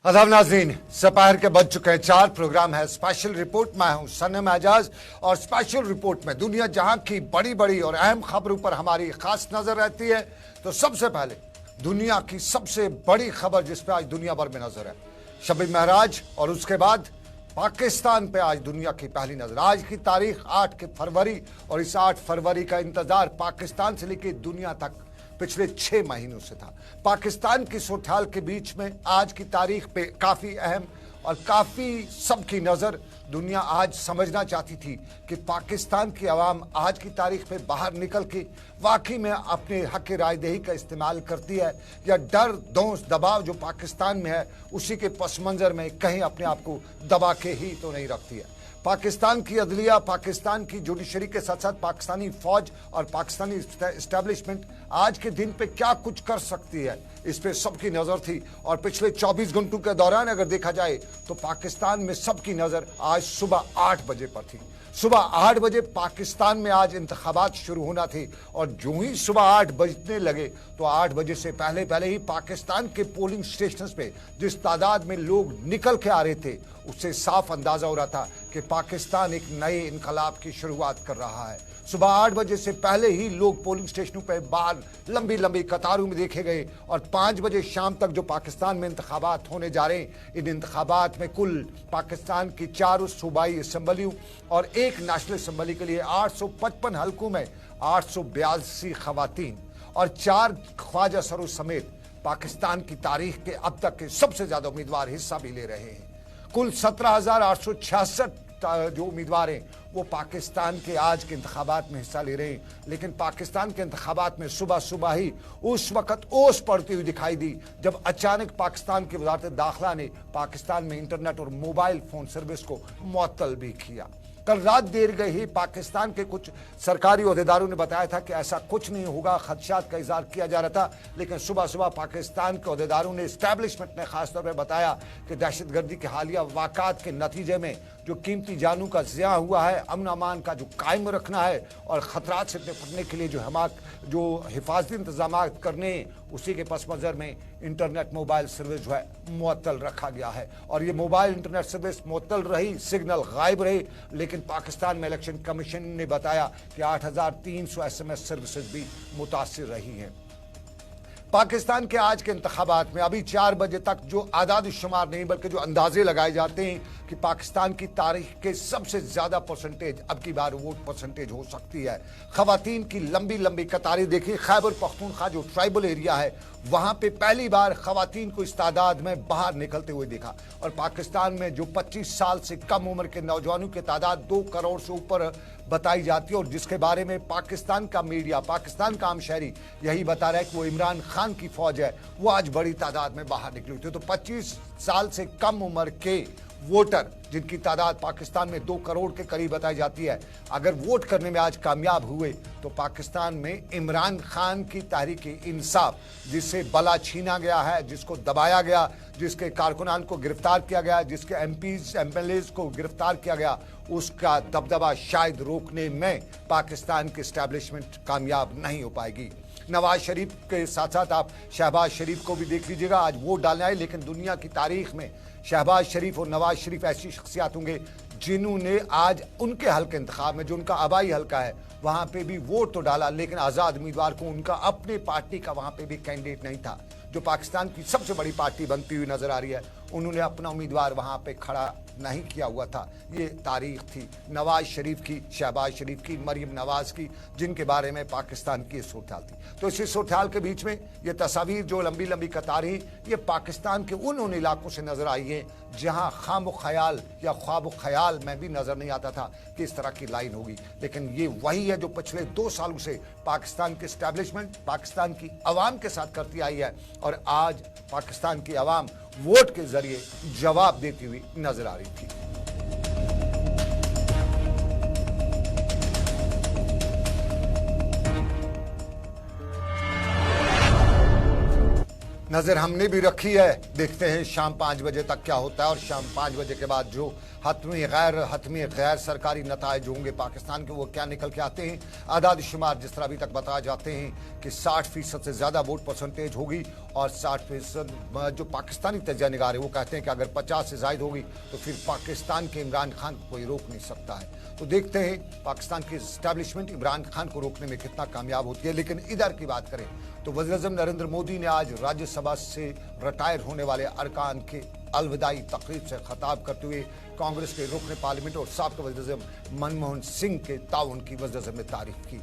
आदाब नाज़रीन, दोपहर के बज चुके हैं 4। प्रोग्राम है स्पेशल रिपोर्ट। मैं हूं सनम एजाज और स्पेशल रिपोर्ट में दुनिया जहां की बड़ी बड़ी और अहम खबरों पर हमारी खास नजर रहती है। तो सबसे पहले दुनिया की सबसे बड़ी खबर जिस पे आज दुनिया भर में नजर है, शब-ए महराज, और उसके बाद पाकिस्तान पे आज दुनिया की पहली नजर। आज की तारीख 8 फरवरी और इस 8 फरवरी का इंतजार पाकिस्तान से लेकर दुनिया तक पिछले 6 महीनों से था। पाकिस्तान की सूरत-ए-हाल के बीच में आज की तारीख पे काफी अहम और काफी सबकी नजर दुनिया आज समझना चाहती थी कि पाकिस्तान की आवाम आज की तारीख पे बाहर निकल के वाकई में अपने हक रायदही का इस्तेमाल करती है या डर दौस दबाव जो पाकिस्तान में है उसी के पस मंजर में कहीं अपने आप को दबा के ही तो नहीं रखती है। पाकिस्तान की अदलिया, पाकिस्तान की जुडिशरी के साथ साथ पाकिस्तानी फौज और पाकिस्तानी इस्टेब्लिशमेंट आज के दिन पे क्या कुछ कर सकती है, इस पे सबकी नजर थी। और पिछले 24 घंटों के दौरान अगर देखा जाए तो पाकिस्तान में सबकी नजर आज सुबह 8 बजे पर थी। सुबह 8 बजे पाकिस्तान में आज इंतखाबात शुरू होना थे और जो ही सुबह 8 बजने लगे तो 8 बजे से पहले ही पाकिस्तान के पोलिंग स्टेशंस पे जिस तादाद में लोग निकल के आ रहे थे उससे साफ अंदाजा हो रहा था कि पाकिस्तान एक नए इनकलाब की शुरुआत कर रहा है। सुबह 8 बजे से पहले ही लोग पोलिंग स्टेशनों पर बाहर लंबी लंबी कतारों में देखे गए और 5 बजे शाम तक जो पाकिस्तान में इंतखाबात होने जा रहे हैं, इन इंतखाबात में कुल पाकिस्तान की 4 सूबाई असम्बलियों और एक नेशनल असम्बली के लिए 855 हलकों में 882 खवातीन और 4 ख्वाजा सरों समेत पाकिस्तान की तारीख के अब तक के सबसे ज्यादा उम्मीदवार हिस्सा भी ले रहे हैं। कुल 17,866 जो उम्मीदवार हैं वो पाकिस्तान के आज के इंतखाबात में हिस्सा ले रहे हैं। लेकिन पाकिस्तान के इंतखाबात में सुबह सुबह ही उस वक्त ओस पड़ती हुई दिखाई दी जब अचानक पाकिस्तान की वजारत दाखिला ने पाकिस्तान में इंटरनेट और मोबाइल फोन सर्विस को मुअत्तल भी किया। कल रात देर गई ही पाकिस्तान के कुछ सरकारी ओहदेदारों ने बताया था कि ऐसा कुछ नहीं होगा, खदशात का इजहार किया जा रहा था। लेकिन सुबह सुबह पाकिस्तान के ओहदेदारों ने, एस्टैब्लिशमेंट ने खासतौर पर बताया कि दहशतगर्दी के हालिया वाक़ात के नतीजे में जो कीमती जानों का ज़िया हुआ है, अमन अमान का जो कायम रखना है और ख़तरात से निपटने के लिए जो हिफाजती इंतजाम करने, उसी के पस मंज़र में इंटरनेट मोबाइल सर्विस जो है मुअत्तल रखा गया है। और ये मोबाइल इंटरनेट सर्विस मुअत्तल रही, सिग्नल गायब रहे, लेकिन पाकिस्तान में इलेक्शन कमीशन ने बताया कि 8,300 SMS सर्विसेज भी मुतासिर रही हैं। पाकिस्तान के आज के इंतखाबात में अभी 4 बजे तक जो आदाद शुमार नहीं बल्कि जो अंदाजे लगाए जाते हैं कि पाकिस्तान की तारीख के सबसे ज्यादा परसेंटेज अब की बार वोट परसेंटेज हो सकती है। खवातीन की लंबी लंबी कतारें देखिए। खैबर पख्तूनख्वा जो ट्राइबल एरिया है वहां पे पहली बार खवातीन को इस तादाद में बाहर निकलते हुए देखा। और पाकिस्तान में जो 25 साल से कम उम्र के नौजवानों की तादाद 2 करोड़ से ऊपर बताई जाती है और जिसके बारे में पाकिस्तान का मीडिया, पाकिस्तान का आम शहरी यही बता रहा है कि वो इमरान खान की फौज है, वो आज बड़ी तादाद में बाहर निकली थी। तो 25 साल से कम उम्र के वोटर जिनकी तादाद पाकिस्तान में 2 करोड़ के करीब बताई जाती है, अगर वोट करने में आज कामयाब हुए तो पाकिस्तान में इमरान खान की तहरीक इंसाफ, जिससे बला छीना गया है, जिसको दबाया गया, जिसके कारकुनान को गिरफ्तार किया गया, जिसके MPs MLAs को गिरफ्तार किया गया, उसका दबदबा शायद रोकने में पाकिस्तान की एस्टैब्लिशमेंट कामयाब नहीं हो पाएगी। नवाज शरीफ के साथ साथ आप शहबाज शरीफ को भी देख लीजिएगा। आज वोट डालने आए, लेकिन दुनिया की तारीख में शहबाज शरीफ और नवाज शरीफ ऐसी शख्सियत होंगे जिन्होंने आज उनके हल्के इंतखाब में, जो उनका आबाई हल्का है, वहां पे भी वोट तो डाला, लेकिन आज़ाद उम्मीदवार को उनका अपने पार्टी का वहां पे भी कैंडिडेट नहीं था। जो पाकिस्तान की सबसे बड़ी पार्टी बनती हुई नजर आ रही है, उन्होंने अपना उम्मीदवार वहां पे खड़ा नहीं किया हुआ था। ये तारीख थी नवाज शरीफ की, शहबाज शरीफ की, मरियम नवाज की, जिनके बारे में पाकिस्तान की सूरत-ए-हाल थी। तो इसी सूरत-ए-हाल के बीच में ये तस्वीर जो लंबी लंबी कतारें, ये पाकिस्तान के उन इलाकों से नजर आई है जहां खाम ख्याल या ख्वाब ख्याल में भी नजर नहीं आता था कि इस तरह की लाइन होगी। लेकिन ये वही है जो पिछले 2 सालों से पाकिस्तान के एस्टैब्लिशमेंट, पाकिस्तान की आवाम के साथ करती आई है और आज पाकिस्तान की आवाम वोट के जरिए जवाब देती हुई नजर आ रही थी। नजर हमने भी रखी है, देखते हैं शाम 5 बजे तक क्या होता है। और शाम 5 बजे के बाद जो हतमी गैर सरकारी नताइज होंगे पाकिस्तान के, वो क्या निकल के आते हैं। आदाद शुमार जिस तरह अभी तक बताए जाते हैं कि 60% से ज्यादा वोट परसेंटेज होगी और 60% जो पाकिस्तानी तजिया निगार है वो कहते हैं कि अगर 50 से ज़ायद होगी तो फिर पाकिस्तान के इमरान खान को कोई रोक नहीं सकता है। तो देखते हैं पाकिस्तान की इस्टेब्लिशमेंट इमरान खान को रोकने में कितना कामयाब होती है। लेकिन इधर की बात करें तो वज़ीर-ए-आज़म नरेंद्र मोदी ने आज राज्यसभा से रिटायर होने वाले अरकान के अलविदाई तकरीब से खिताब करते हुए कांग्रेस के रुकन पार्लियामेंट और साबिक़ वज़ीर-ए-आज़म मनमोहन सिंह के ताउन की वज़ीर-ए-आज़म ने तारीफ की।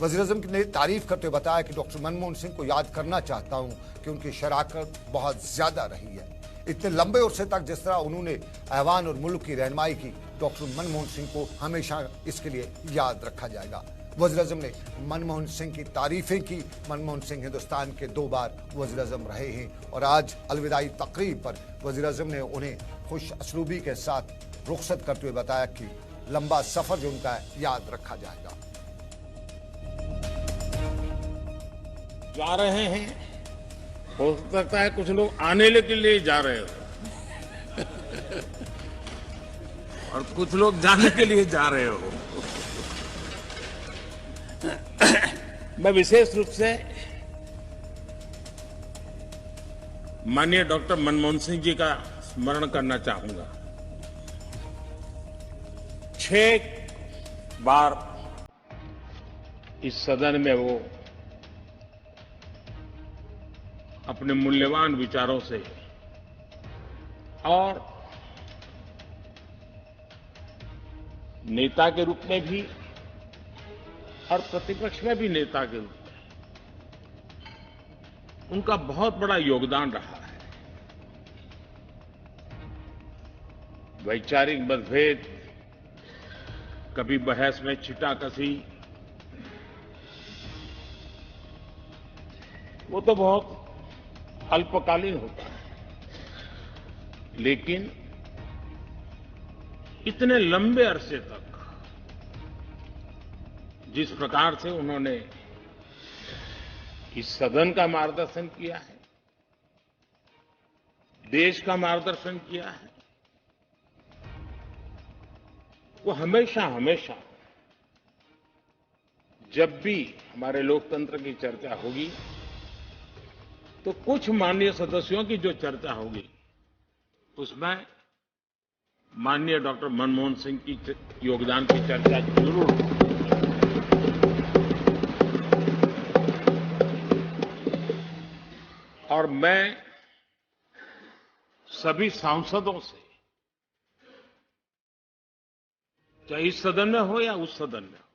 वज़ीर-ए-आज़म ने तारीफ करते हुए बताया कि डॉक्टर मनमोहन सिंह को याद करना चाहता हूं कि उनकी शराकत बहुत ज़्यादा रही है। इतने लंबे अरसे तक जिस तरह उन्होंने ऐवान और मुल्क की रहनुमाई की, डॉक्टर मनमोहन सिंह को हमेशा इसके लिए याद रखा जाएगा। वज़ीर-ए-आज़म ने मनमोहन सिंह की तारीफें की। मनमोहन सिंह हिंदुस्तान के 2 बार वज़ीर-ए-आज़म रहे हैं और आज अलविदाई तकरीब पर वज़ीर-ए-आज़म ने उन्हें खुश असलूबी के साथ रुखसत करते हुए बताया कि लंबा सफ़र जो उनका है याद रखा जाएगा। जा रहे हैं, हो सकता है कुछ लोग आने के लिए जा रहे हो और कुछ लोग जाने के लिए जा रहे हो। मैं विशेष रूप से माननीय डॉक्टर मनमोहन सिंह जी का स्मरण करना चाहूंगा। 6 बार इस सदन में वो अपने मूल्यवान विचारों से और नेता के रूप में भी और प्रतिपक्ष में भी नेता के रूप में उनका बहुत बड़ा योगदान रहा है। वैचारिक मतभेद, कभी बहस में छिटाकशी, वो तो बहुत अल्पकालीन होता है, लेकिन इतने लंबे अरसे तक जिस प्रकार से उन्होंने इस सदन का मार्गदर्शन किया है, देश का मार्गदर्शन किया है, वो हमेशा हमेशा जब भी हमारे लोकतंत्र की चर्चा होगी तो कुछ माननीय सदस्यों की जो चर्चा होगी उसमें माननीय डॉक्टर मनमोहन सिंह की योगदान की चर्चा जरूर होगी। और मैं सभी सांसदों से, चाहे इस सदन में हो या उस सदन में हो,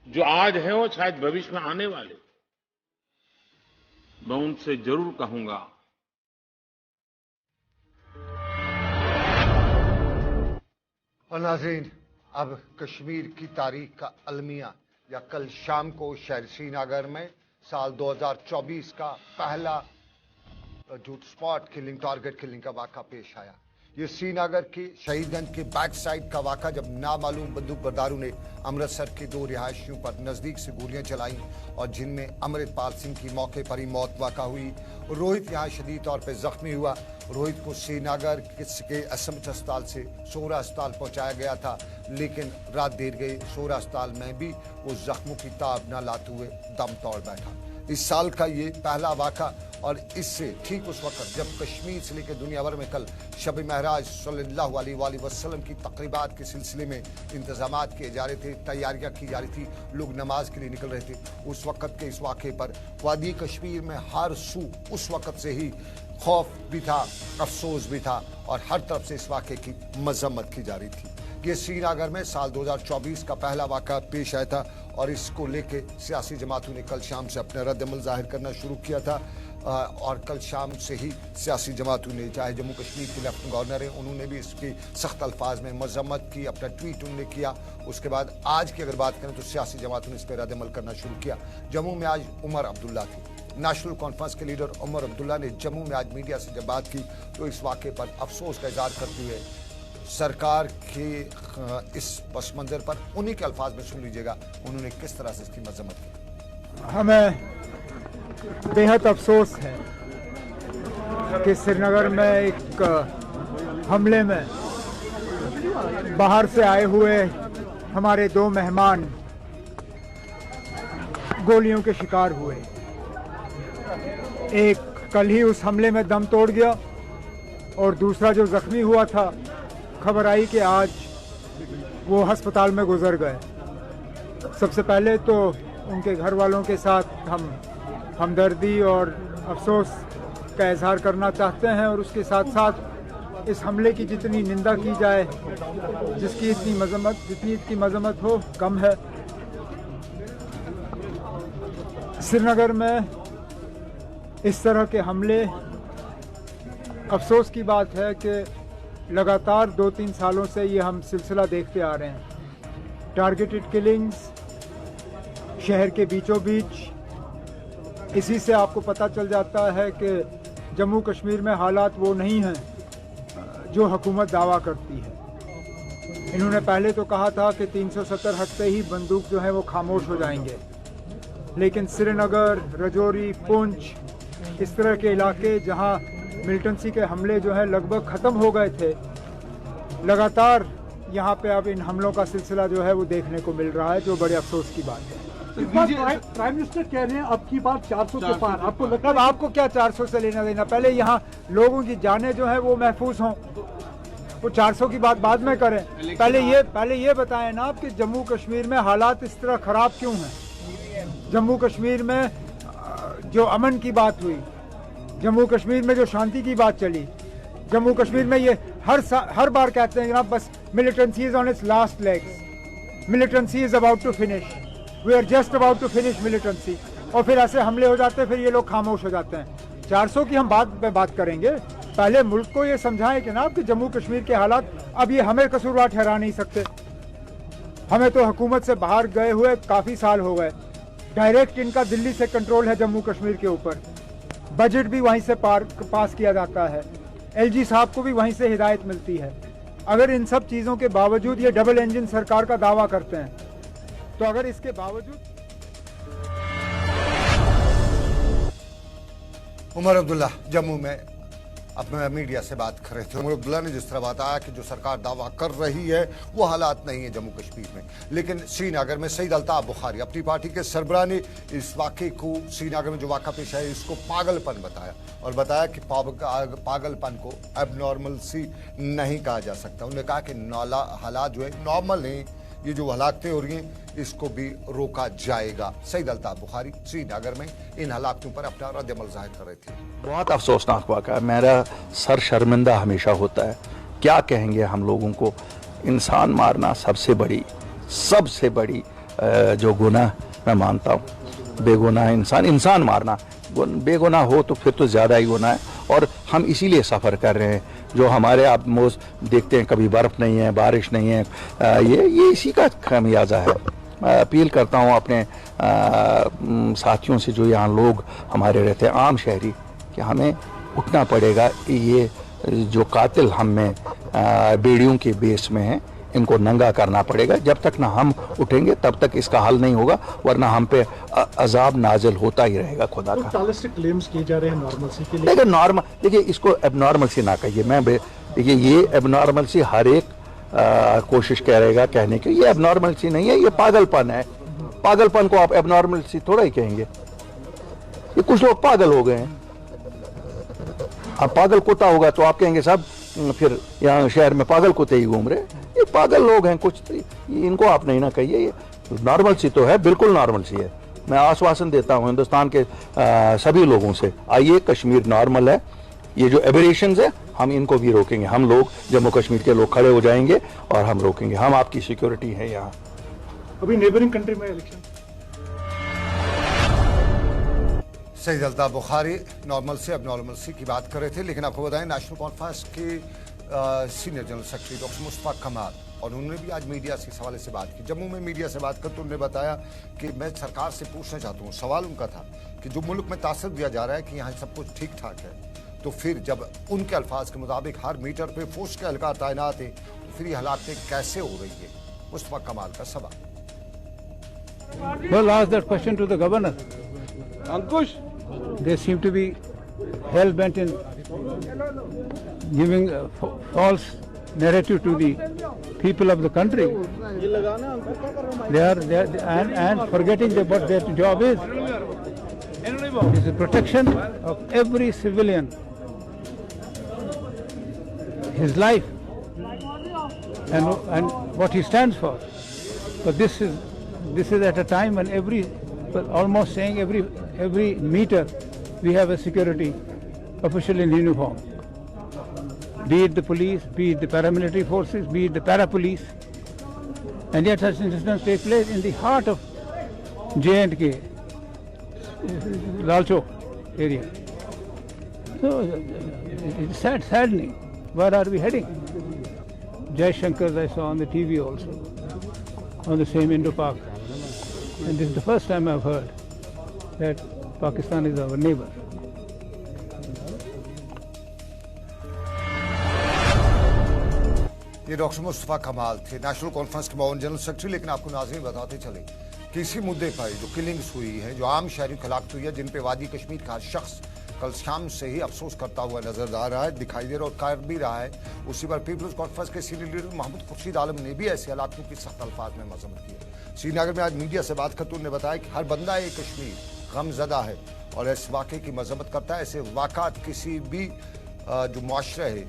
जो आज है वो शायद भविष्य में आने वाले, मैं उनसे जरूर कहूंगा और नाज़रीन, अब कश्मीर की तारीख का अलमिया या कल शाम को शहर श्रीनगर में साल 2024 का पहला जो स्पॉट किलिंग, टारगेट किलिंग का वाक़ा पेश आया। ये श्रीनगर के शहीदगंज के बैक साइड का वाक़ा, जब नामालूम बंदूक बरदारों ने अमृतसर के 2 रिहायशियों पर नज़दीक से गोलियां चलाई और जिनमें अमृतपाल सिंह की मौके पर ही मौत वाक़ा हुई। रोहित यहाँ शदीद तौर पर जख्मी हुआ। रोहित को श्रीनगर के एसएमएच अस्पताल से सोहरा अस्पताल पहुँचाया गया था, लेकिन रात देर गई सोहरा अस्पताल में भी वो जख्मों की ताब न लाते हुए दम तोड़ बैठा। इस साल का ये पहला वाक़ा और इससे ठीक उस वक्त जब कश्मीर से लेकर दुनिया भर में कल शब महराज सल्लल्लाहु अलैहि वसल्लम की तकरीबात के सिलसिले में इंतजामात किए जा रहे थे, तैयारियां की जा रही थी, लोग नमाज के लिए निकल रहे थे। उस वक्त के इस वाक़े पर वादी कश्मीर में हर सू उस वक्त से ही खौफ भी था, अफसोस भी था और हर तरफ से इस वाक़े की मजम्मत की जा रही थी। ये श्रीनगर में साल 2024 का पहला वाक़ा पेश आया था और इसको लेके सियासी जमातों ने कल शाम से अपना रद्दअमल जाहिर करना शुरू किया था। और कल शाम से ही सियासी जमातों ने, चाहे जम्मू कश्मीर के लेफ्टिनेंट गवर्नर हैं, उन्होंने भी इसकी सख्त अल्फाज में मजम्मत की, अपना ट्वीट उन्होंने किया। उसके बाद आज की अगर बात करें तो सियासी जमातों ने इस पर रद्दअमल करना शुरू किया। जम्मू में आज उमर अब्दुल्ला थे, नेशनल कॉन्फ्रेंस के लीडर उमर अब्दुल्ला ने जम्मू में आज मीडिया से जब बात की तो इस वाक़े पर अफसोस का इजहार करते हुए सरकार के इस पस मंज़र पर उन्हीं के अल्फाज में सुन लीजिएगा उन्होंने किस तरह से इसकी मजम्मत की। हमें बेहद अफसोस है कि श्रीनगर में एक हमले में बाहर से आए हुए हमारे 2 मेहमान गोलियों के शिकार हुए। एक कल ही उस हमले में दम तोड़ गया और दूसरा जो जख्मी हुआ था, खबर आई कि आज वो अस्पताल में गुजर गए। सबसे पहले तो उनके घर वालों के साथ हम हमदर्दी और अफसोस का इजहार करना चाहते हैं और उसके साथ साथ इस हमले की जितनी निंदा की जाए, जितनी इसकी मजम्मत हो, कम है। श्रीनगर में इस तरह के हमले, अफसोस की बात है कि लगातार 2-3 सालों से ये हम सिलसिला देखते आ रहे हैं। टारगेटेड किलिंग्स शहर के बीचों बीच। इसी से आपको पता चल जाता है कि जम्मू कश्मीर में हालात वो नहीं हैं जो हुकूमत दावा करती है। इन्होंने पहले तो कहा था कि 370 हटते ही बंदूक जो है वो खामोश हो जाएंगे, लेकिन श्रीनगर, रजौरी, पुंछ, इस तरह के इलाके जहां मिलिटेंसी के हमले जो है लगभग ख़त्म हो गए थे, लगातार यहाँ पे अब इन हमलों का सिलसिला जो है वो देखने को मिल रहा है, जो बड़े अफसोस की बात है। प्राइम मिनिस्टर कह रहे हैं अब की बात 400 के पार। आपको लगता है आपको क्या 400 से लेना देना? पहले यहाँ लोगों की जानें जो है वो महफूज हों, वो 400 की बात बाद में करें। पहले ये बताएं ना आप कि जम्मू कश्मीर में हालात इस तरह खराब क्यों हैं? जम्मू कश्मीर में जो अमन की बात हुई, जम्मू कश्मीर में जो शांति की बात चली, जम्मू कश्मीर में ये हर बार कहते हैं जनाब बस militancy is on its last legs, militancy is about to finish, we are just about to finish militancy, और फिर ऐसे हमले हो जाते हैं, फिर ये लोग खामोश हो जाते हैं। 400 की हम बाद में बात करेंगे, पहले मुल्क को ये समझाएं कि ना कि जम्मू कश्मीर के हालात अब ये हमें कसूरवार ठहरा नहीं सकते। हमें तो हुकूमत से बाहर गए हुए काफ़ी साल हो गए, डायरेक्ट इनका दिल्ली से कंट्रोल है जम्मू कश्मीर के ऊपर, बजट भी वहीं से पास किया जाता है, एलजी साहब को भी वहीं से हिदायत मिलती है। अगर इन सब चीज़ों के बावजूद ये डबल इंजन सरकार का दावा करते हैं, तो अगर इसके बावजूद उमर अब्दुल्ला जम्मू में अपने मीडिया से बात कर रहे थे। उमर अब्दुल्ला ने जिस तरह बताया कि जो सरकार दावा कर रही है वो हालात नहीं है जम्मू कश्मीर में, लेकिन श्रीनगर में सईद अल्ताफ बुखारी अपनी पार्टी के सरबराह ने इस वाक़े को, श्रीनगर में जो वाक़ा पेश है, इसको पागलपन बताया और बताया कि पागलपन को एबनॉर्मल सी नहीं कहा जा सकता। उन्होंने कहा कि हालात जो है नॉर्मल नहीं, ये जो हलाकतें हो रही हैं इसको भी रोका जाएगा। सईद अल्ताफ बुखारी श्रीनगर में इन हलाकतों पर अपना रद्द-ए-अमल जाहिर कर रहे थे। बहुत अफसोसनाक वाक़ा है, मेरा सर शर्मिंदा हमेशा होता है। क्या कहेंगे हम लोगों को? इंसान मारना सबसे बड़ी जो गुनाह मैं मानता हूँ, बेगुनाह इंसान मारना, बेगुनाह हो तो फिर तो ज़्यादा ही गुनाह है। और हम इसीलिए सफ़र कर रहे हैं, जो हमारे आप देखते हैं कभी बर्फ़ नहीं है, बारिश नहीं है, ये इसी का खामियाजा है। मैं अपील करता हूँ अपने साथियों से जो यहाँ लोग हमारे रहते हैं, आम शहरी, कि हमें उठना पड़ेगा। ये जो कातिल हम में बेड़ियों के बेस में हैं, इनको नंगा करना पड़ेगा। जब तक ना हम उठेंगे तब तक इसका हल नहीं होगा, वरना हम पे अजाब नाजिल होता ही रहेगा खुदा का। क्लेम्स किए जा रहे हैं नॉर्मलसी के लिए, लेकिन नॉर्मल, देखिए इसको एबनॉर्मल सी ना कहिए। देखिए ये एबनॉर्मल सी हर एक कोशिश करेगा कहने की, ये एबनॉर्मल सी नहीं है, ये पागलपन है। पागलपन को आप एबनॉर्मल सी थोड़ा ही कहेंगे। ये कुछ लोग पागल हो गए हैं। अब पागल कुत्ता होगा तो आप कहेंगे साहब फिर यहाँ शहर में पागल कुत्ते ही घूम रहे। ये पागल लोग हैं कुछ, इनको आप नहीं ना कहिए। ये नॉर्मल सी तो है, बिल्कुल नॉर्मल सी है। मैं आश्वासन देता हूँ हिंदुस्तान के सभी लोगों से, आइए कश्मीर नॉर्मल है। ये जो एबरेशंस है हम इनको भी रोकेंगे। हम लोग जम्मू कश्मीर के लोग खड़े हो जाएंगे और हम रोकेंगे। हम आपकी सिक्योरिटी है यहाँ। अभी नेबरिंग कंट्री में इलेक्शन, सईद अल्ताफ बुखारी नॉर्मल से अब नॉर्मल सी की बात कर रहे थे, लेकिन आपको बताएं नेशनल कॉन्फ्रेंस के senior general secretary doctor Mustafa कमाल, और उन्होंने भी आज मीडिया से इस हवाले से बात की। जम्मू में मीडिया से बात करते उन्होंने बताया कि मैं सरकार से पूछना चाहता हूँ, सवाल उनका था कि जो मुल्क में तासर दिया जा रहा है कि यहाँ सब कुछ ठीक ठाक है, तो फिर जब उनके अल्फाज के मुताबिक हर मीटर पे फोर्स के एहलकार तैनात है, तो फिर ये हालात कैसे हो रही है? मुस्तफा कमाल का सवाल। Well, ask that question to the governor. Ankush, They seem to be hell bent in giving a false narrative to the people of the country. They are and forgetting what their job is. is the protection of every civilian, his life, and what he stands for. But this is at a time when almost saying every meter we have a security official in uniform. Be it the police, be it the paramilitary forces, be it the para-police, and yet such incidents take place in the heart of J&K, Lal Chowk area. So it's saddening. Where are we heading? Jai Shankar I saw on the TV also, on the same Indo-Pak. And this is the first time I've heard that Pakistan is our neighbor. ये doctor Mustafa कमाल थे, national conference के Mohan general secretary. लेकिन आपको नाज़रीन बताते चले कि इसी मुद्दे पर जो किलिंग्स हुई है, जो आम शहरी की हलाकत हुई है, जिन पे वादी कश्मीर का शख्स कल शाम से ही अफसोस करता हुआ नजर आ रहा है, दिखाई दे रहा और कर भी रहा है, उसी पर पीपल्स कॉन्फ्रेंस के सीनियर लीडर महमूद खुर्शीद आलम ने भी ऐसे हालातों की सख्त अल्फाज में मजम्मत की है। श्रीनगर में आज मीडिया से बात करते उन्होंने बताया कि हर बंदा एक कश्मीर गमजदा है और इस वाक़े की मजम्मत करता है। ऐसे वाक़ात किसी भी जो माशरा है,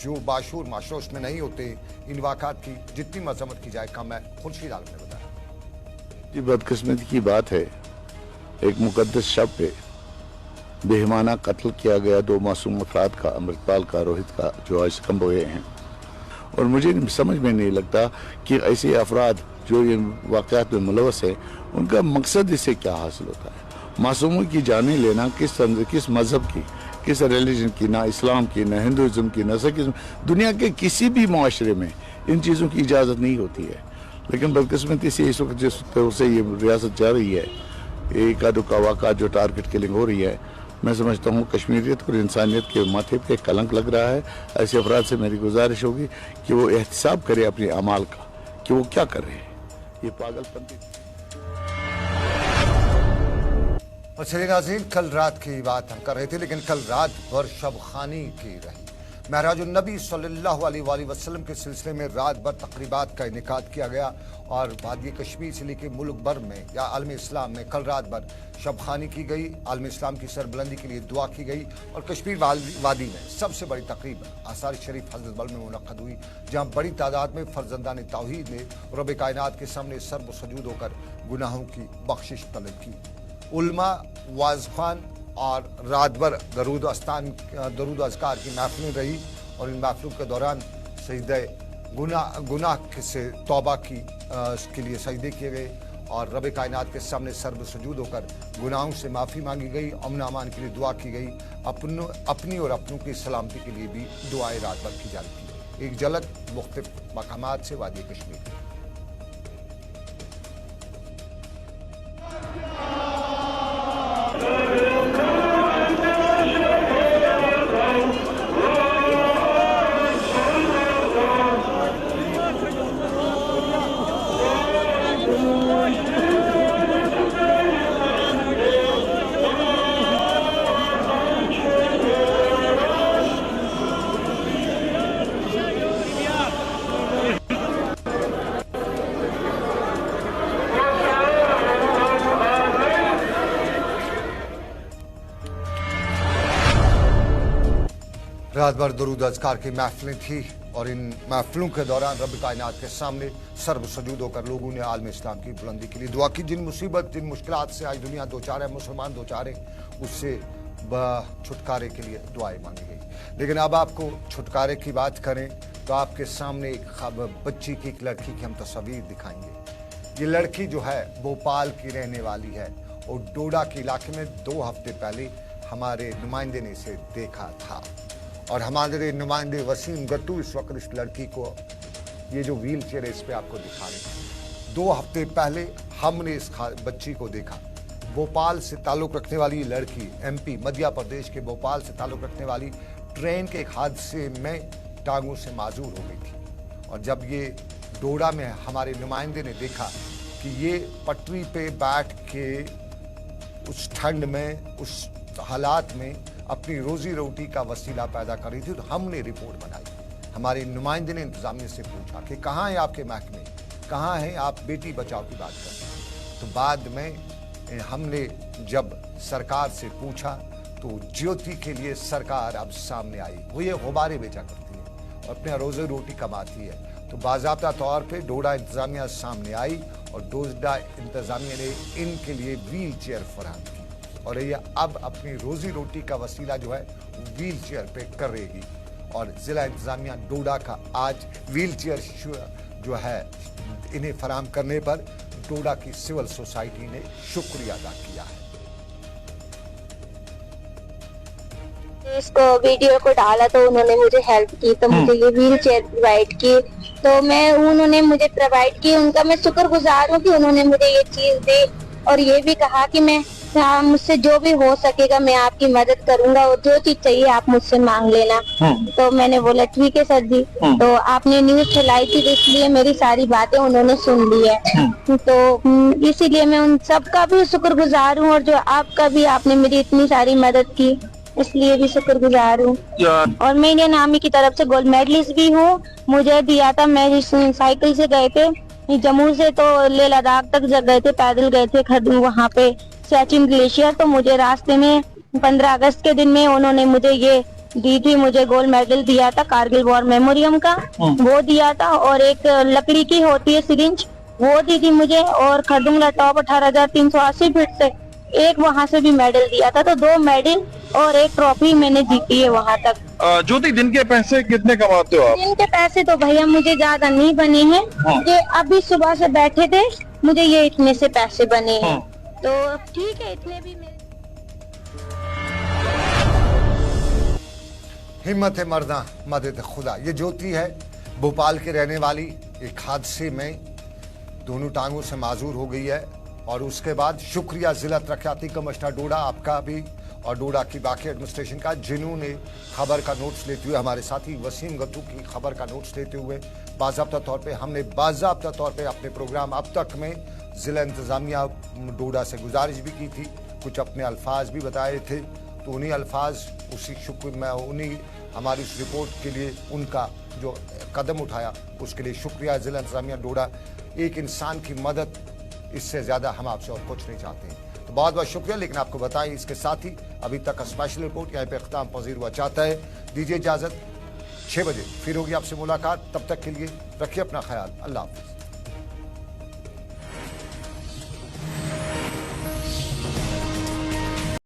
जो बाशूर माशरा, उसमें नहीं होते। इन वाक़ात की जितनी मजम्मत की जाए कम है, खुर्शीद आलम ने बताया। ये बदकिस्मती की बात है, एक मुकद्दस शब पे बेहमाना कत्ल किया गया 2 मासूम अफराद का, अमृतपाल का, रोहित का, जो आज कम हुए हैं। और मुझे समझ में नहीं लगता कि ऐसे अफराद जो इन वाक़यात में मुलवस है, उनका मकसद इससे क्या हासिल होता है। मासूमों की जानें लेना किस मज़हब की, किस रिलीजन की, ना इस्लाम की, ना हिंदुज़म की, ना सिखिज़म, दुनिया के किसी भी मुआशरे में इन चीज़ों की इजाज़त नहीं होती है। लेकिन बदकिस्मती से इस वक्त जिस तरह से ये रियासत जा रही है, एक आदुका वाक़ा जो टारगेट किलिंग हो रही है, मैं समझता हूँ कश्मीरियत और इंसानियत के माथे पे कलंक लग रहा है। ऐसे अफराद से मेरी गुजारिश होगी कि वो एहतिसाब करे अपने अमाल का कि वो क्या कर रहे हैं। ये पागलपंती। और चलिए नाज़रीन, कल रात की बात हम कर रहे थे, लेकिन कल रात भर शबखानी की रही। महराजुन नबी सल्लल्लाहु अलैहि वसल्लम के सिलसिले में रात भर तकरीबात का इनेकाद किया गया और वादी कश्मीर से लेकर मुल्क भर में या आलम इस्लाम में कल रात भर शबखानी की गई। आलम इस्लाम की सरबुलंदी के लिए दुआ की गई और कश्मीर वादी में सबसे बड़ी तकरीब आसार शरीफ हजरत बल में मुनक्कद हुई, जहाँ बड़ी तादाद में फर्जंदान तौहीद ने रब कायनात के सामने सर्व सजूद होकर गुनाहों की बख्शिश तलब की। उलमा, वाज़खान और रात भर दरूद अज़कार की महफिलें रही और इन महफिलों के दौरान सजदे गुनाह से तौबा के लिए सजदे किए गए और रब कायनात के सामने सर्व सजूद होकर गुनाहों से माफ़ी मांगी गई। अमन अमान के लिए दुआ की गई। अपनी और अपनों की सलामती के लिए भी दुआएं रात भर की जाती है। एक झलक मुख्तलिफ मकामात से वादी कश्मीर। रात भर दरूद अज़कार की महफिलें थी और इन महफिलों के दौरान रब कायनात के सामने सर्व सजूद होकर लोगों ने आलम इस्लाम की बुलंदी के लिए दुआ की। जिन मुसीबत, जिन मुश्किलात से आज दुनिया दो चार है, मुसलमान दो चार है, उससे छुटकारे के लिए दुआएं मांगी गई। लेकिन अब आपको छुटकारे की बात करें तो आपके सामने एक बच्ची की, एक लड़की की हम तस्वीर दिखाएंगे। ये लड़की जो है भोपाल की रहने वाली है और डोडा के इलाके में 2 हफ्ते पहले हमारे नुमाइंदे ने इसे देखा था और हमारे नुमाइंदे वसीम गट्टू इस वक्त इस लड़की को, ये जो व्हील चेयर है इस पे आपको दिखा रहे हैं। 2 हफ्ते पहले हमने इस बच्ची को देखा। भोपाल से ताल्लुक़ रखने वाली लड़की MP मध्य प्रदेश के भोपाल से ताल्लुक़ रखने वाली ट्रेन के एक हादसे में टांगों से माजूर हो गई थी और जब ये डोडा में हमारे नुमाइंदे ने देखा कि ये पटरी पे बैठ के उस ठंड में, उस हालात में अपनी रोजी रोटी का वसीला पैदा कर रही थी, तो हमने रिपोर्ट बनाई। हमारे नुमाइंदे ने इंतजामिया से पूछा कि कहाँ है आपके महकमे, कहाँ है आप बेटी बचाओ की बात करते हैं। तो बाद में हमने जब सरकार से पूछा तो ज्योति के लिए सरकार अब सामने आई। वो ये गुब्बारे बेचा करती है और अपने रोजी रोटी कमाती है। तो बाज़ाब्ता तौर पे डोडा इंतजामिया सामने आई और डोडा इंतजामिया ने इनके लिए व्हील चेयर फराहम की और ये अब अपनी रोजी रोटी का वसीला जो है व्हील चेयर पे कर रहेगी। और जिला इंतजामिया डोडा का आज व्हील चेयर जो है इन्हें फराहम करने पर डोडा की सिविल सोसाइटी ने शुक्रिया अदा किया है। इसको वीडियो को डाला तो उन्होंने मुझे हेल्प की, तो मुझे ये व्हील चेयर प्रोवाइड की, तो मैं उन्होंने मुझे प्रोवाइड की, उनका मैं शुक्रगुजार हूँ कि उन्होंने मुझे ये चीज दी और ये भी कहा कि मैं मुझसे जो भी हो सकेगा मैं आपकी मदद करूंगा और जो चीज चाहिए आप मुझसे मांग लेना। तो मैंने बोला ठीक है सर जी। तो आपने न्यूज फैलाई थी तो इसलिए मेरी सारी बातें उन्होंने सुन ली है, तो इसीलिए मैं उन सबका भी शुक्रगुजार हूँ और जो आपका भी आपने मेरी इतनी सारी मदद की इसलिए भी शुक्रगुजार हूँ। और मैं इंडियन आर्मी की तरफ से गोल्ड मेडलिस्ट भी हूँ। मुझे दिया था, मैं साइकिल से गए थे जम्मू से तो ले लद्दाख तक जब गए थे, पैदल गए थे वहाँ पे सियाचिन ग्लेशियर, तो मुझे रास्ते में 15 अगस्त के दिन में उन्होंने मुझे ये दी थी, मुझे गोल्ड मेडल दिया था कारगिल वॉर मेमोरियम का, वो दिया था और एक लकड़ी की होती है सिरिंज वो दी थी मुझे और खरदुंगला टॉप 18,380 फीट से एक वहाँ से भी मेडल दिया था। तो 2 मेडल और एक ट्रॉफी मैंने जीती है वहाँ तक। ज्योति, दिन के पैसे कितने कमाते हो आप? दिन के पैसे तो भैया मुझे ज्यादा नहीं बने हैं, ये अभी सुबह से बैठे थे मुझे ये इतने से पैसे बने हैं, तो ठीक है इतने भी मेरे। हिम्मत है मर्दा मदद खुदा। ये ज्योति है भोपाल के रहने वाली, एक हादसे में दोनों टांगों से माजूर हो गई है और उसके बाद शुक्रिया जिला तरक्याती कमिश्नर डोडा आपका भी और डोडा की बाकी एडमिनिस्ट्रेशन का, जिन्होंने खबर का नोट्स लेते हुए हमारे साथी वसीम गत्तू की खबर का नोट्स लेते हुए बाज़ाब्ता तौर पे हमने बाज़ाब्ता तौर पे अपने प्रोग्राम अब तक में जिला इंतजामिया डोडा से गुजारिश भी की थी, कुछ अपने अल्फाज भी बताए थे, तो उन्हीं अल्फाज उसी शुक्र में उन्हीं हमारी उस रिपोर्ट के लिए उनका जो कदम उठाया उसके लिए शुक्रिया जिला इंतजामिया डोडा। एक इंसान की मदद, इससे ज़्यादा हम आपसे और कुछ नहीं चाहते हैं, तो बहुत बहुत शुक्रिया। लेकिन आपको बताएं इसके साथ ही अभी तक का स्पेशल रिपोर्ट यहाँ पे अख्ताम पजीर हुआ चाहता है। दीजिए इजाज़त, 6 बजे फिर होगी आपसे मुलाकात, तब तक के लिए रखिए अपना ख्याल। अल्लाह हाफ़िज़।